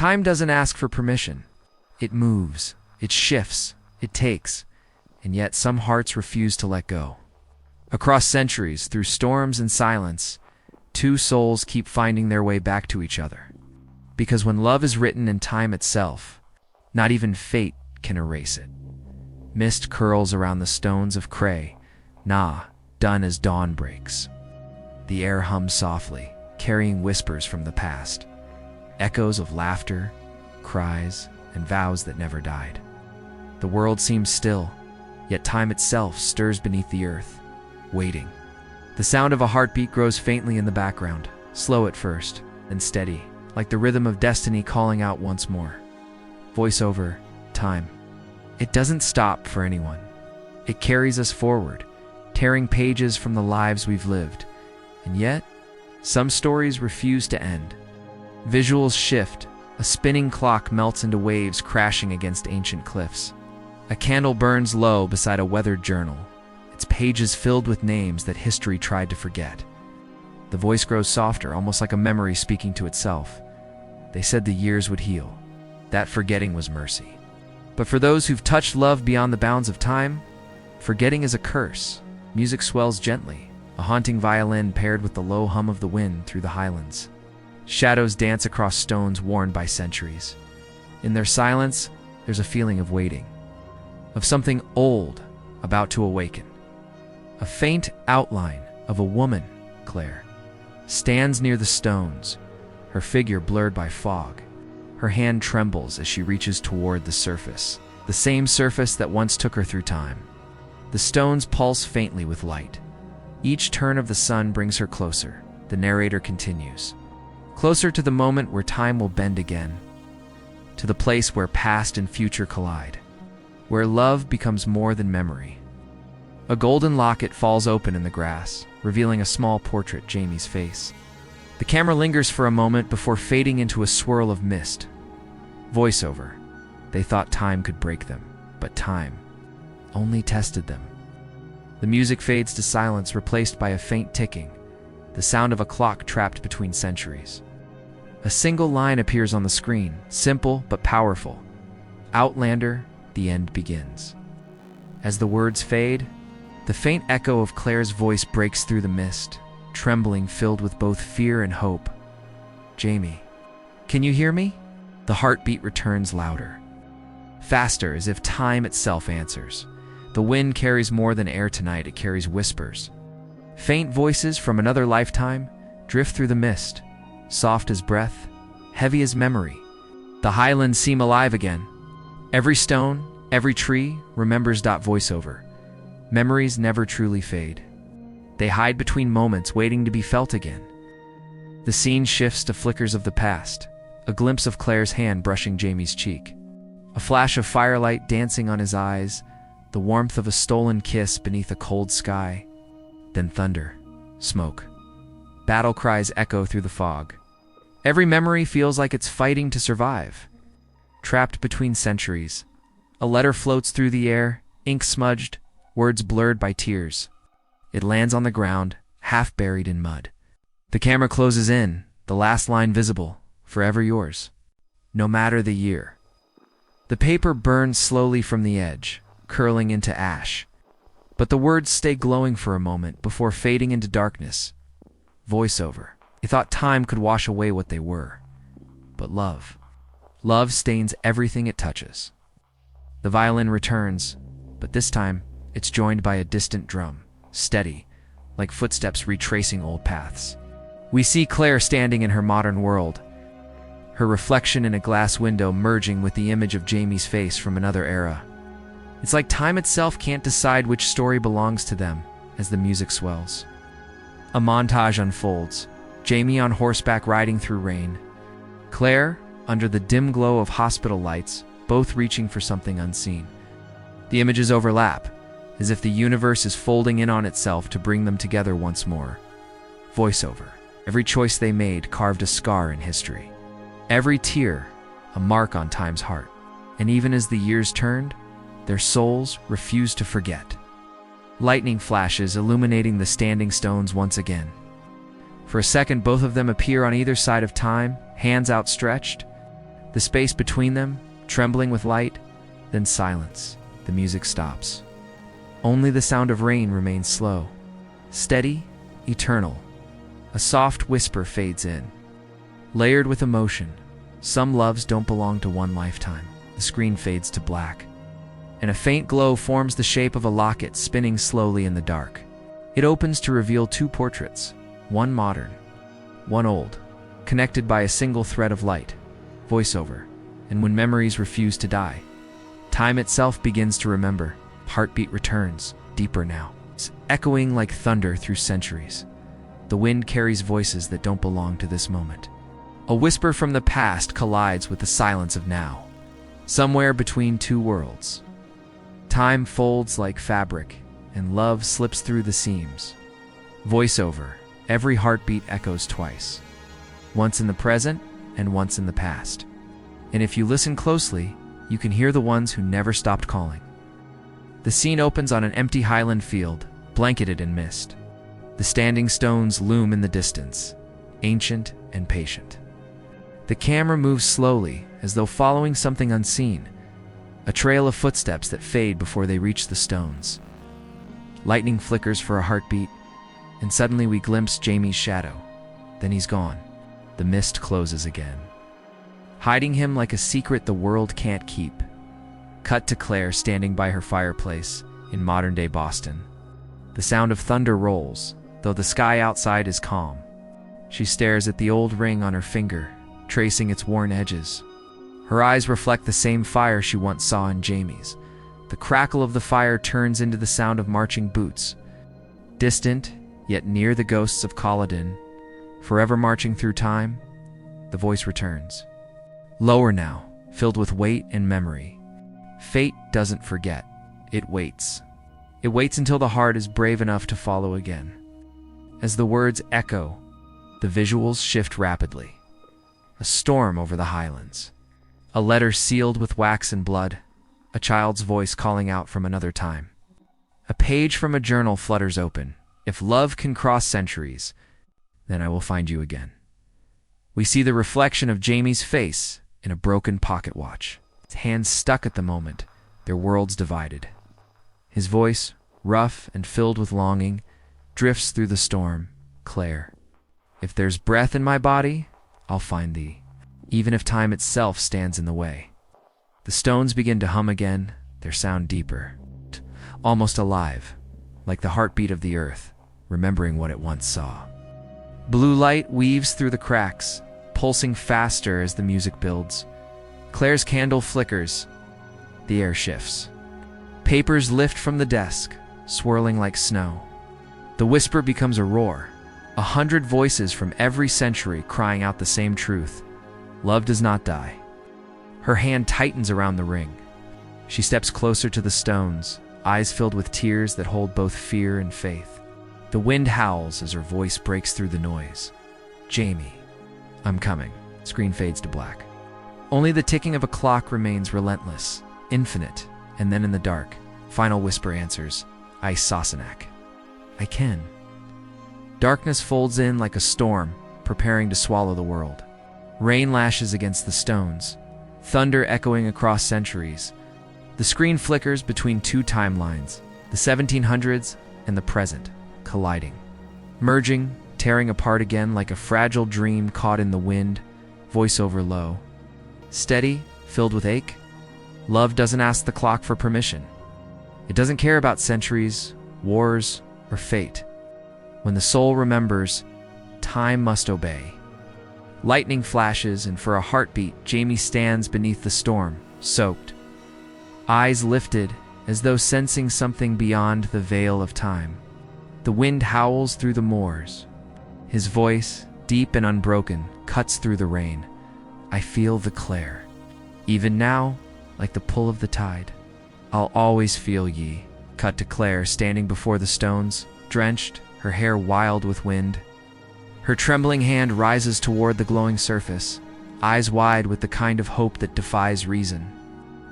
Time doesn't ask for permission. It moves, it shifts, it takes, and yet some hearts refuse to let go. Across centuries, through storms and silence, two souls keep finding their way back to each other. Because when love is written in time itself, not even fate can erase it. Mist curls around the stones of Cray, done as dawn breaks. The air hums softly, carrying whispers from the past, echoes of laughter, cries, and vows that never died. The world seems still, yet time itself stirs beneath the earth, waiting. The sound of a heartbeat grows faintly in the background, slow at first, then steady, like the rhythm of destiny calling out once more. Voiceover, time. It doesn't stop for anyone. It carries us forward, tearing pages from the lives we've lived. And yet, some stories refuse to end. Visuals shift. A spinning clock melts into waves crashing against ancient cliffs. A candle burns low beside a weathered journal, its pages filled with names that history tried to forget. The voice grows softer, almost like a memory speaking to itself. They said the years would heal. That forgetting was mercy. But for those who've touched love beyond the bounds of time, forgetting is a curse. Music swells gently, a haunting violin paired with the low hum of the wind through the Highlands. Shadows dance across stones worn by centuries. In their silence, there's a feeling of waiting, of something old about to awaken. A faint outline of a woman, Claire, stands near the stones, her figure blurred by fog. Her hand trembles as she reaches toward the surface, the same surface that once took her through time. The stones pulse faintly with light. Each turn of the sun brings her closer. The narrator continues. Closer to the moment where time will bend again, to the place where past and future collide, where love becomes more than memory. A golden locket falls open in the grass, revealing a small portrait, Jamie's face. The camera lingers for a moment before fading into a swirl of mist. Voiceover. They thought time could break them, but time only tested them. The music fades to silence, replaced by a faint ticking, the sound of a clock trapped between centuries. A single line appears on the screen, simple but powerful. Outlander, the end begins. As the words fade, the faint echo of Claire's voice breaks through the mist, trembling, filled with both fear and hope. Jamie, can you hear me? The heartbeat returns louder, faster, as if time itself answers. The wind carries more than air tonight, it carries whispers. Faint voices from another lifetime drift through the mist, soft as breath, heavy as memory. The Highlands seem alive again. Every stone, every tree remembers. Voiceover. Memories never truly fade. They hide between moments, waiting to be felt again. The scene shifts to flickers of the past, a glimpse of Claire's hand brushing Jamie's cheek, a flash of firelight dancing on his eyes, the warmth of a stolen kiss beneath a cold sky. Then thunder, smoke. Battle cries echo through the fog. Every memory feels like it's fighting to survive. Trapped between centuries, a letter floats through the air, ink smudged, words blurred by tears. It lands on the ground, half buried in mud. The camera closes in, the last line visible, forever yours, no matter the year. The paper burns slowly from the edge, curling into ash. But the words stay glowing for a moment before fading into darkness. Voiceover. They thought time could wash away what they were. But love. Love stains everything it touches. The violin returns, but this time it's joined by a distant drum, steady, like footsteps retracing old paths. We see Claire standing in her modern world, her reflection in a glass window merging with the image of Jamie's face from another era. It's like time itself can't decide which story belongs to them as the music swells. A montage unfolds. Jamie on horseback riding through rain. Claire under the dim glow of hospital lights, both reaching for something unseen. The images overlap, as if the universe is folding in on itself to bring them together once more. Voiceover. Every choice they made carved a scar in history. Every tear, a mark on time's heart. And even as the years turned, their souls refused to forget. Lightning flashes illuminating the standing stones once again. For a second, both of them appear on either side of time, hands outstretched. The space between them, trembling with light, then silence. The music stops. Only the sound of rain remains slow, steady, eternal. A soft whisper fades in, layered with emotion. Some loves don't belong to one lifetime. The screen fades to black, and a faint glow forms the shape of a locket spinning slowly in the dark. It opens to reveal two portraits, one modern, one old, connected by a single thread of light, voiceover. And when memories refuse to die, time itself begins to remember. Heartbeat returns, deeper now, echoing like thunder through centuries. The wind carries voices that don't belong to this moment. A whisper from the past collides with the silence of now, somewhere between two worlds. Time folds like fabric, and love slips through the seams. Voiceover, every heartbeat echoes twice, once in the present and once in the past. And if you listen closely, you can hear the ones who never stopped calling. The scene opens on an empty highland field, blanketed in mist. The standing stones loom in the distance, ancient and patient. The camera moves slowly, as though following something unseen, a trail of footsteps that fade before they reach the stones. Lightning flickers for a heartbeat, and suddenly we glimpse Jamie's shadow. Then he's gone. The mist closes again, hiding him like a secret the world can't keep. Cut to Claire standing by her fireplace in modern-day Boston. The sound of thunder rolls, though the sky outside is calm. She stares at the old ring on her finger, tracing its worn edges. Her eyes reflect the same fire she once saw in Jamie's. The crackle of the fire turns into the sound of marching boots. Distant, yet near the ghosts of Culloden, forever marching through time, the voice returns. Lower now, filled with weight and memory. Fate doesn't forget. It waits. It waits until the heart is brave enough to follow again. As the words echo, the visuals shift rapidly. A storm over the Highlands. A letter sealed with wax and blood. A child's voice calling out from another time. A page from a journal flutters open. If love can cross centuries, then I will find you again. We see the reflection of Jamie's face in a broken pocket watch. His hands stuck at the moment, their worlds divided. His voice, rough and filled with longing, drifts through the storm. Claire, if there's breath in my body, I'll find thee, even if time itself stands in the way. The stones begin to hum again, their sound deeper, almost alive, like the heartbeat of the earth, remembering what it once saw. Blue light weaves through the cracks, pulsing faster as the music builds. Claire's candle flickers. The air shifts. Papers lift from the desk, swirling like snow. The whisper becomes a roar, 100 voices from every century crying out the same truth. Love does not die. Her hand tightens around the ring. She steps closer to the stones, eyes filled with tears that hold both fear and faith. The wind howls as her voice breaks through the noise. Jamie, I'm coming. Screen fades to black. Only the ticking of a clock remains relentless, infinite, and then in the dark, final whisper answers, I Sassenach. I can. Darkness folds in like a storm, preparing to swallow the world. Rain lashes against the stones, thunder echoing across centuries. The screen flickers between two timelines, the 1700s and the present, colliding. Merging, tearing apart again like a fragile dream caught in the wind, voiceover low. Steady, filled with ache. Love doesn't ask the clock for permission. It doesn't care about centuries, wars, or fate. When the soul remembers, time must obey. Lightning flashes, and for a heartbeat, Jamie stands beneath the storm, soaked. Eyes lifted, as though sensing something beyond the veil of time. The wind howls through the moors. His voice, deep and unbroken, cuts through the rain. I feel the Claire. Even now, like the pull of the tide. I'll always feel ye. Cut to Claire standing before the stones, drenched, her hair wild with wind. Her trembling hand rises toward the glowing surface, eyes wide with the kind of hope that defies reason.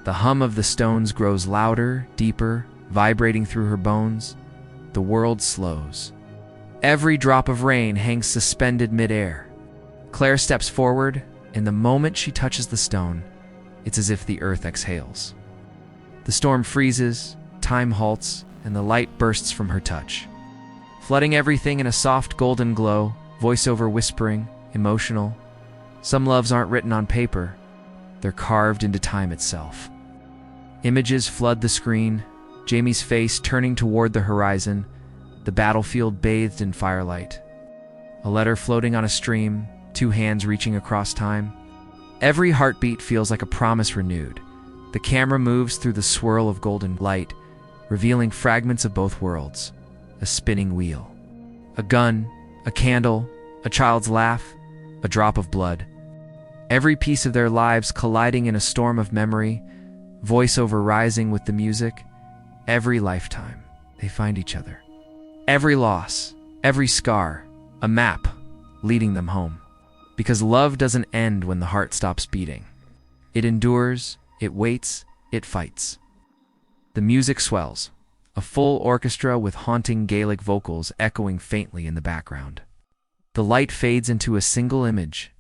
The hum of the stones grows louder, deeper, vibrating through her bones. The world slows. Every drop of rain hangs suspended mid-air. Claire steps forward, and the moment she touches the stone, it's as if the earth exhales. The storm freezes, time halts, and the light bursts from her touch, flooding everything in a soft golden glow, voiceover whispering, emotional. Some loves aren't written on paper, they're carved into time itself. Images flood the screen, Jamie's face turning toward the horizon, the battlefield bathed in firelight. A letter floating on a stream, two hands reaching across time. Every heartbeat feels like a promise renewed. The camera moves through the swirl of golden light, revealing fragments of both worlds. A spinning wheel. A gun, a candle, a child's laugh, a drop of blood. Every piece of their lives colliding in a storm of memory, voiceover rising with the music. Every lifetime, they find each other. Every loss, every scar, a map leading them home. Because love doesn't end when the heart stops beating. It endures, it waits, it fights. The music swells, a full orchestra with haunting Gaelic vocals echoing faintly in the background. The light fades into a single image.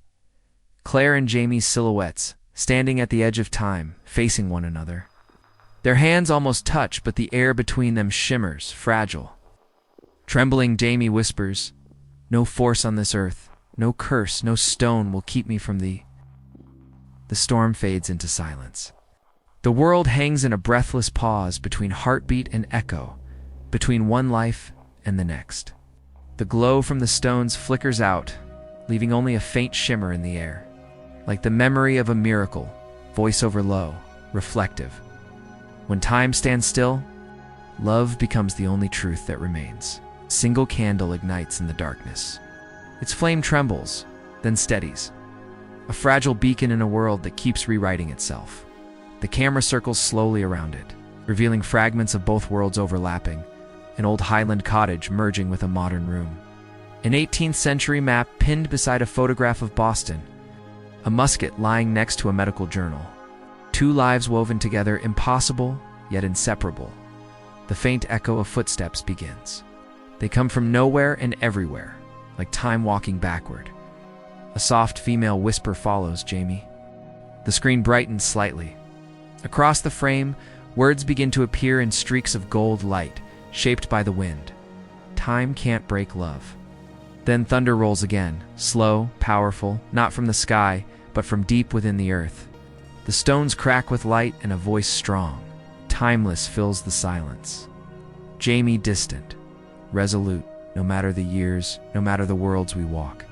Claire and Jamie's silhouettes, standing at the edge of time, facing one another. Their hands almost touch, but the air between them shimmers, fragile. Trembling, Jamie whispers, "No force on this earth, no curse, no stone will keep me from thee." The storm fades into silence. The world hangs in a breathless pause between heartbeat and echo, between one life and the next. The glow from the stones flickers out, leaving only a faint shimmer in the air. Like the memory of a miracle, voiceover low, reflective. When time stands still, love becomes the only truth that remains. A single candle ignites in the darkness. Its flame trembles, then steadies. A fragile beacon in a world that keeps rewriting itself. The camera circles slowly around it, revealing fragments of both worlds overlapping, an old Highland cottage merging with a modern room. An 18th century map pinned beside a photograph of Boston. A musket lying next to a medical journal. Two lives woven together, impossible, yet inseparable. The faint echo of footsteps begins. They come from nowhere and everywhere, like time walking backward. A soft female whisper follows Jamie. The screen brightens slightly. Across the frame, words begin to appear in streaks of gold light, shaped by the wind. Time can't break love. Then thunder rolls again, slow, powerful, not from the sky, but from deep within the earth. The stones crack with light and a voice strong, timeless, fills the silence. Jamie distant, resolute, no matter the years, no matter the worlds we walk.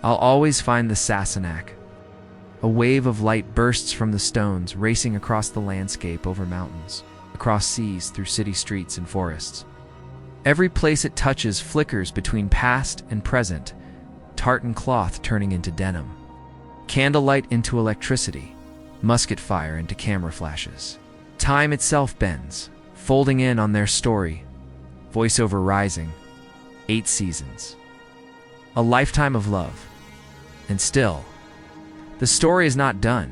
I'll always find the Sassenach. A wave of light bursts from the stones, racing across the landscape, over mountains, across seas, through city streets and forests. Every place it touches flickers between past and present, tartan cloth turning into denim, candlelight into electricity, musket fire into camera flashes. Time itself bends, folding in on their story, voiceover rising, 8 seasons. A lifetime of love. And still, the story is not done.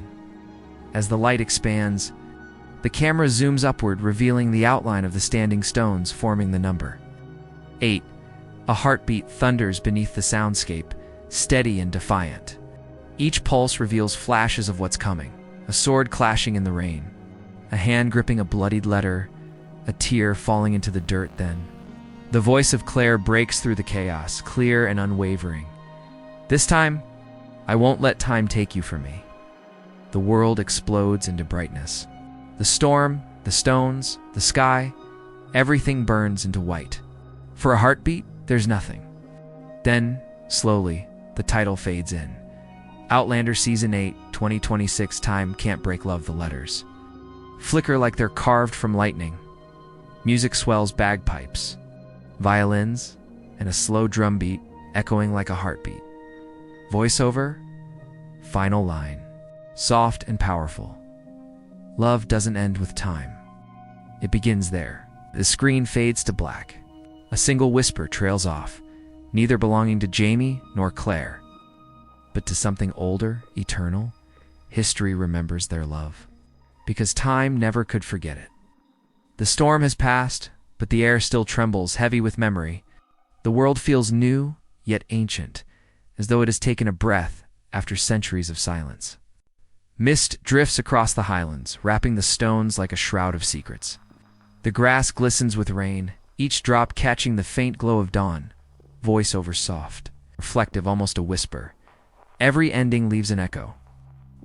As the light expands, the camera zooms upward, revealing the outline of the standing stones forming the number 8. A heartbeat thunders beneath the soundscape, steady and defiant. Each pulse reveals flashes of what's coming. A sword clashing in the rain, a hand gripping a bloodied letter, a tear falling into the dirt. Then the voice of Claire breaks through the chaos, clear and unwavering. "This time, I won't let time take you from me." The world explodes into brightness. The storm, the stones, the sky, everything burns into white. For a heartbeat, there's nothing. Then, slowly, the title fades in. Outlander Season 8, 2026. Time can't break love. The letters flicker like they're carved from lightning. Music swells, bagpipes, violins, and a slow drum beat echoing like a heartbeat. Voiceover, final line, soft and powerful. Love doesn't end with time. It begins there. The screen fades to black. A single whisper trails off, neither belonging to Jamie nor Claire, but to something older, eternal. History remembers their love, because time never could forget it. The storm has passed, but the air still trembles, heavy with memory. The world feels new, yet ancient, as though it has taken a breath after centuries of silence. Mist drifts across the Highlands, wrapping the stones like a shroud of secrets. The grass glistens with rain, each drop catching the faint glow of dawn. Voiceover soft, reflective, almost a whisper. Every ending leaves an echo.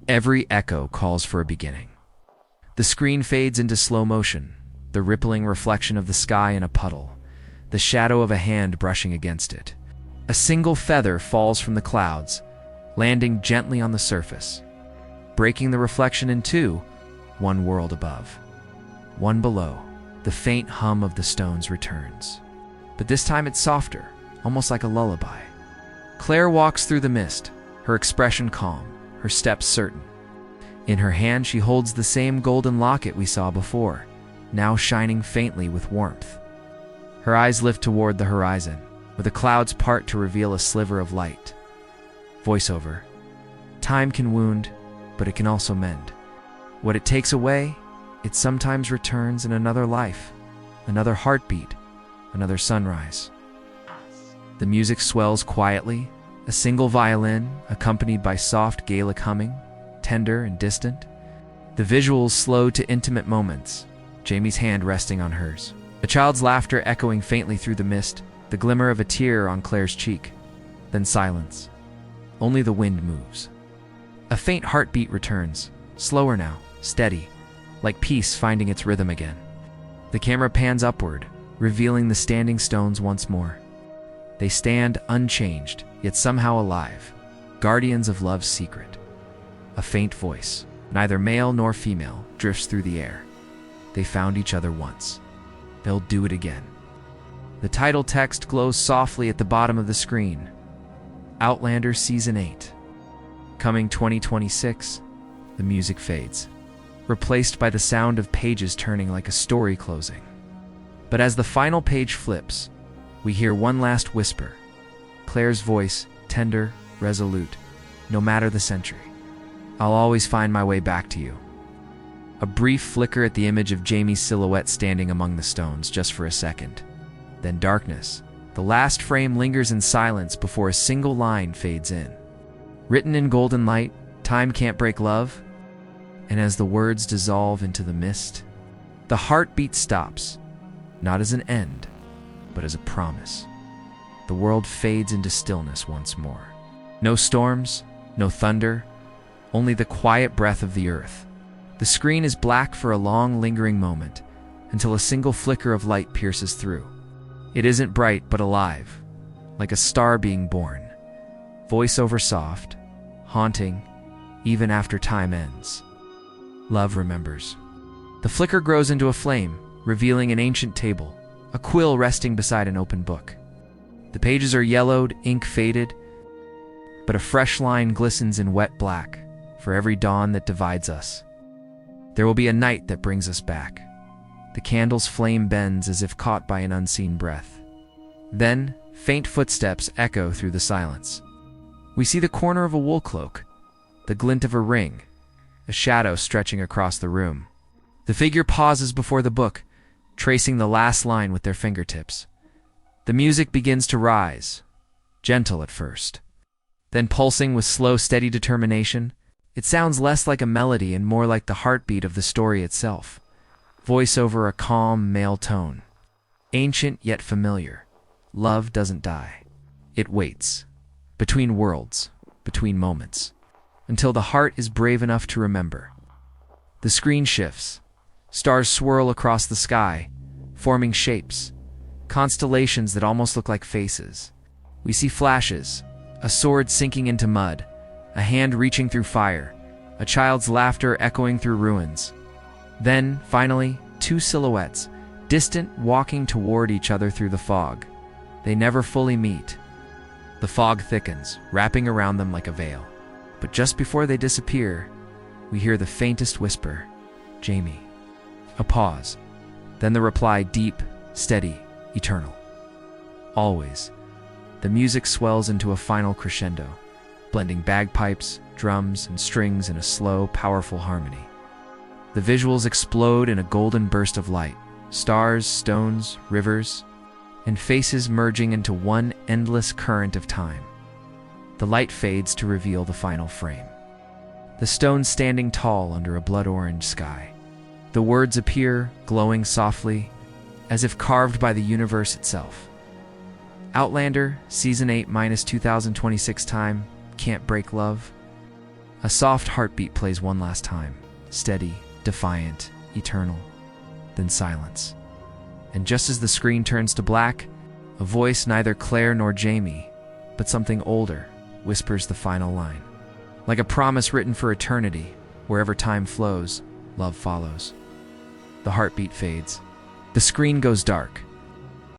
Every echo calls for a beginning. The screen fades into slow motion, the rippling reflection of the sky in a puddle, the shadow of a hand brushing against it. A single feather falls from the clouds, landing gently on the surface, breaking the reflection in two, one world above, one below. The faint hum of the stones returns. But this time it's softer, almost like a lullaby. Claire walks through the mist, her expression calm, her steps certain. In her hand she holds the same golden locket we saw before, now shining faintly with warmth. Her eyes lift toward the horizon, where the clouds part to reveal a sliver of light. Voiceover. Time can wound, but it can also mend. What it takes away, it sometimes returns in another life, another heartbeat, another sunrise. The music swells quietly, a single violin accompanied by soft Gaelic humming, tender and distant. The visuals slow to intimate moments, Jamie's hand resting on hers. A child's laughter echoing faintly through the mist, the glimmer of a tear on Claire's cheek. Then silence. Only the wind moves. A faint heartbeat returns, slower now, steady, like peace finding its rhythm again. The camera pans upward, revealing the standing stones once more. They stand unchanged, yet somehow alive, guardians of love's secret. A faint voice, neither male nor female, drifts through the air. They found each other once. They'll do it again. The title text glows softly at the bottom of the screen. Outlander Season 8. Coming 2026, the music fades, replaced by the sound of pages turning like a story closing. But as the final page flips, we hear one last whisper. Claire's voice, tender, resolute, no matter the century. I'll always find my way back to you. A brief flicker at the image of Jamie's silhouette standing among the stones, just for a second. Then darkness. The last frame lingers in silence before a single line fades in. Written in golden light, time can't break love. And as the words dissolve into the mist, the heartbeat stops, not as an end, but as a promise. The world fades into stillness once more. No storms, no thunder, only the quiet breath of the earth. The screen is black for a long, lingering moment, until a single flicker of light pierces through. It isn't bright, but alive, like a star being born. Voiceover soft, haunting, even after time ends. Love remembers. The flicker grows into a flame, revealing an ancient table, a quill resting beside an open book. The pages are yellowed, ink faded, but a fresh line glistens in wet black for every dawn that divides us. There will be a night that brings us back. The candle's flame bends as if caught by an unseen breath. Then, faint footsteps echo through the silence. We see the corner of a wool cloak, the glint of a ring, a shadow stretching across the room. The figure pauses before the book, tracing the last line with their fingertips. The music begins to rise, gentle at first. Then pulsing with slow, steady determination, it sounds less like a melody and more like the heartbeat of the story itself. Voice over a calm, male tone. Ancient yet familiar. Love doesn't die. It waits. Between worlds, between moments, until the heart is brave enough to remember. The screen shifts. Stars swirl across the sky, forming shapes, constellations that almost look like faces. We see flashes, a sword sinking into mud, a hand reaching through fire, a child's laughter echoing through ruins. Then, finally, two silhouettes, distant, walking toward each other through the fog. They never fully meet. The fog thickens, wrapping around them like a veil. But just before they disappear, we hear the faintest whisper, "Jamie." A pause, then the reply, deep, steady, eternal. Always. The music swells into a final crescendo, blending bagpipes, drums, and strings in a slow, powerful harmony. The visuals explode in a golden burst of light, stars, stones, rivers, and faces merging into one endless current of time. The light fades to reveal the final frame. The stone standing tall under a blood-orange sky. The words appear, glowing softly, as if carved by the universe itself. Outlander, Season 8 minus 2026 time, Can't Break Love. A soft heartbeat plays one last time, steady, defiant, eternal. Then silence. And just as the screen turns to black, a voice neither Claire nor Jamie, but something older, whispers the final line. Like a promise written for eternity, wherever time flows, love follows. The heartbeat fades. The screen goes dark,